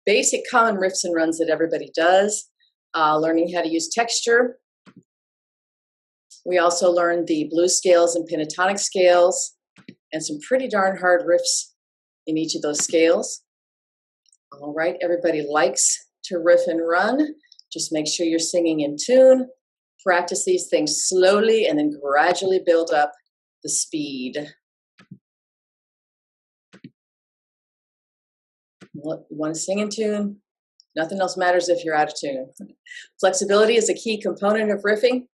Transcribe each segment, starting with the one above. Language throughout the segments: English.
basic common riffs and runs that everybody does, learning how to use texture. We also learned the blues scales and pentatonic scales and some pretty darn hard riffs in each of those scales. All right, everybody likes to riff and run. Just make sure you're singing in tune. Practice these things slowly and then gradually build up the speed. You want to sing in tune? Nothing else matters if you're out of tune. Flexibility is a key component of riffing.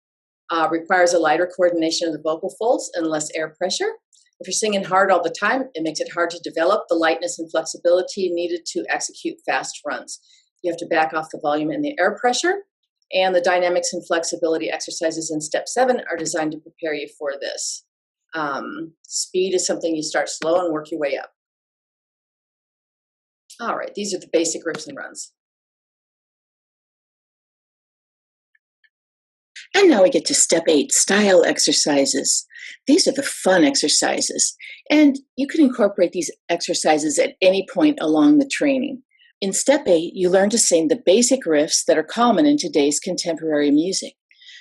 Requires a lighter coordination of the vocal folds and less air pressure. If you're singing hard all the time, it makes it hard to develop the lightness and flexibility needed to execute fast runs. You have to back off the volume and the air pressure, and the dynamics and flexibility exercises in step 7 are designed to prepare you for this. Speed is something you start slow and work your way up. All right, these are the basic riffs and runs. And now we get to step 8, style exercises. These are the fun exercises, and you can incorporate these exercises at any point along the training. In step 8, you learn to sing the basic riffs that are common in today's contemporary music.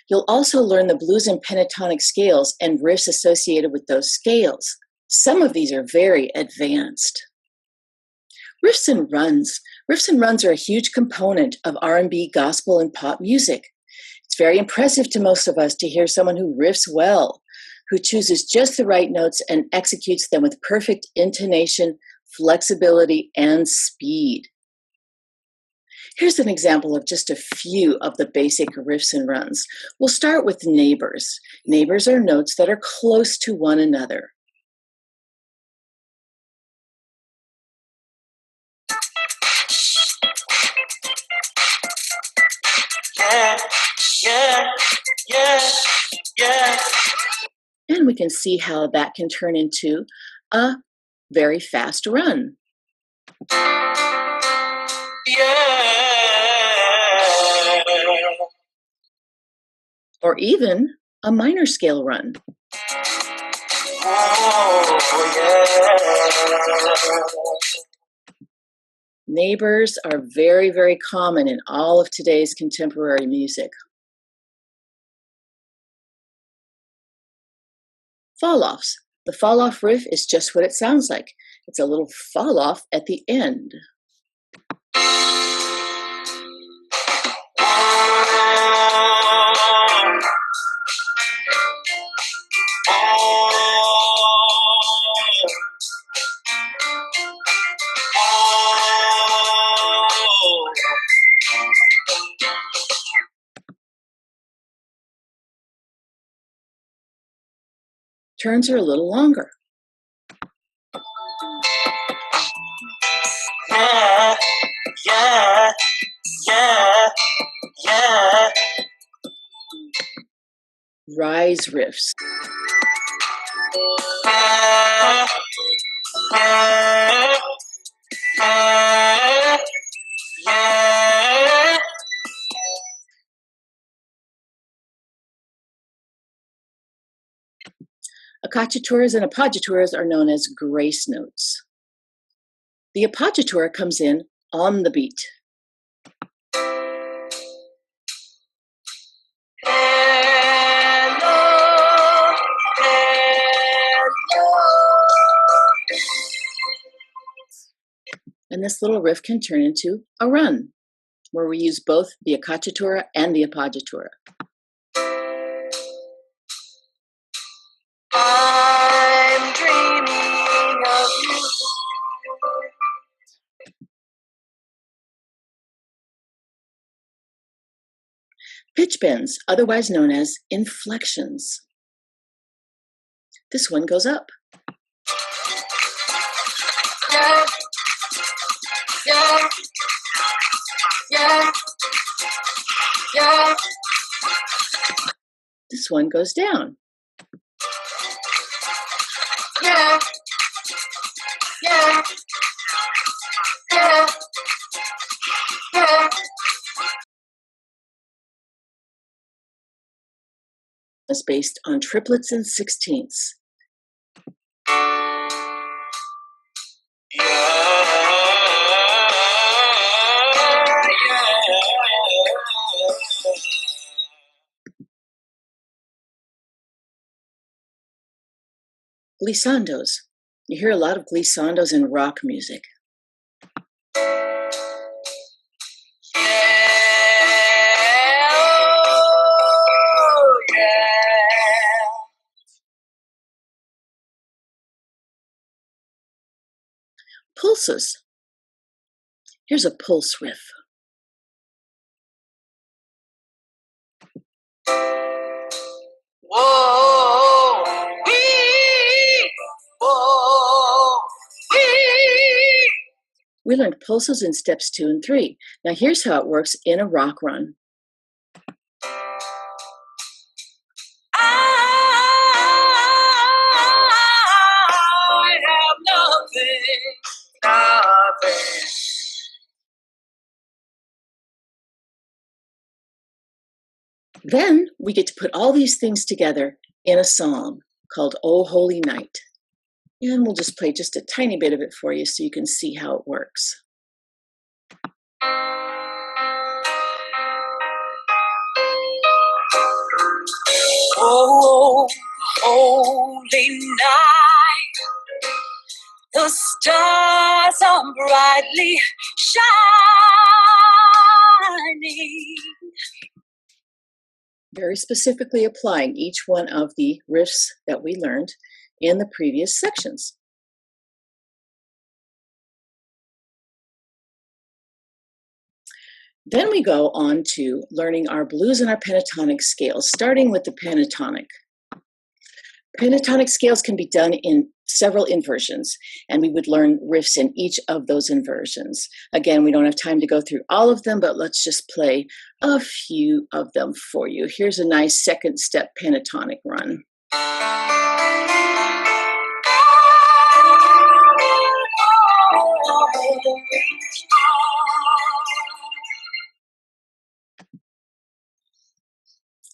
You'll also learn the blues and pentatonic scales and riffs associated with those scales. Some of these are very advanced. Riffs and runs. Riffs and runs are a huge component of R&B, gospel, and pop music. It's very impressive to most of us to hear someone who riffs well, who chooses just the right notes and executes them with perfect intonation, flexibility, and speed. Here's an example of just a few of the basic riffs and runs. We'll start with neighbors. Neighbors are notes that are close to one another. Yeah, yeah, yeah, yeah. And we can see how that can turn into a very fast run. Yeah. Or even a minor scale run. Oh, yeah. Neighbors are very, very common in all of today's contemporary music. Fall-offs. The fall-off riff is just what it sounds like. It's a little fall-off at the end. Turns are a little longer. Yeah, yeah, yeah, yeah. Rise riffs. Accocciaturas and appoggiaturas are known as grace notes. The appoggiatura comes in on the beat. Hello, hello. And this little riff can turn into a run, where we use both the accocciatura and the appoggiatura. I'm dreaming of you. Pitch bends, otherwise known as inflections. This one goes up. Yeah, yeah, yeah, yeah. This one goes down. Yeah, yeah, yeah, yeah. Is based on triplets and sixteenths. Glissandos. You hear a lot of glissandos in rock music. Pulses. Here's a pulse riff. Whoa, wee, whoa, wee. We learned pulses in steps 2 and 3. Now here's how it works in a rock run. I have nothing. Then we get to put all these things together in a song called "Oh Holy Night." And we'll just play just a tiny bit of it for you so you can see how it works. Oh, holy night, the stars are brightly shining. Very specifically applying each one of the riffs that we learned in the previous sections. Then we go on to learning our blues and our pentatonic scales, starting with the pentatonic. Pentatonic scales can be done in several inversions, and we would learn riffs in each of those inversions. Again, we don't have time to go through all of them, but let's just play a few of them for you. Here's a nice second step pentatonic run.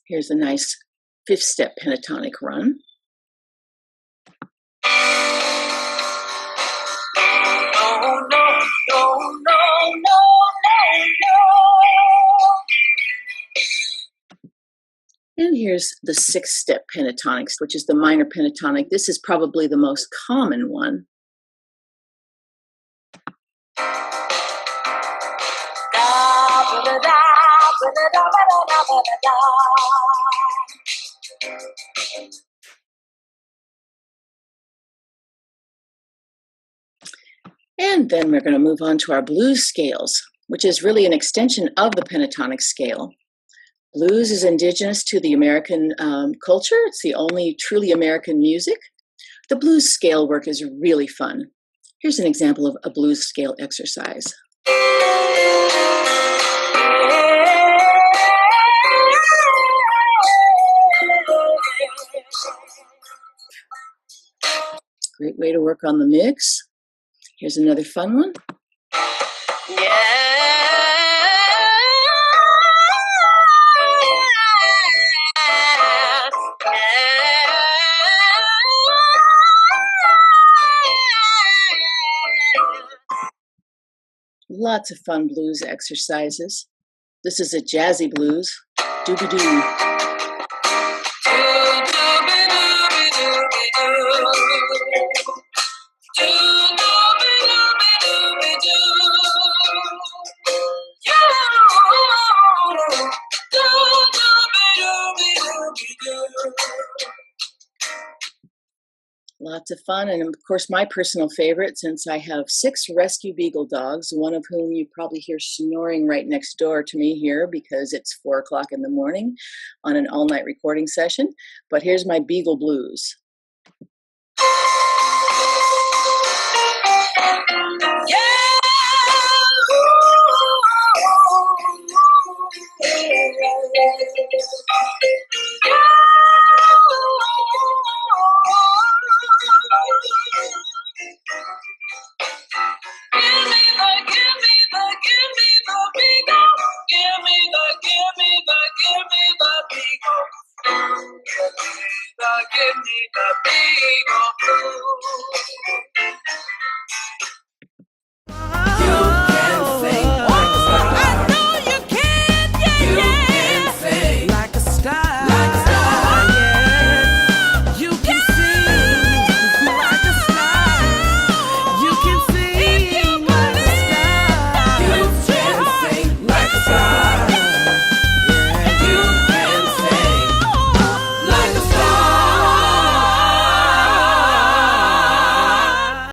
Here's a nice fifth step pentatonic run. And here's the sixth step pentatonics, which is the minor pentatonic. This is probably the most common one. And then we're going to move on to our blues scales, which is really an extension of the pentatonic scale. Blues is indigenous to the American culture. It's the only truly American music. The blues scale work is really fun. Here's an example of a blues scale exercise. Great way to work on the mix. Here's another fun one. Lots of fun blues exercises. This is a jazzy blues. Doobie-doo. Lots of fun, and of course my personal favorite, since I have 6 rescue beagle dogs, one of whom you probably hear snoring right next door to me here because it's 4 o'clock in the morning on an all-night recording session. But here's my beagle blues.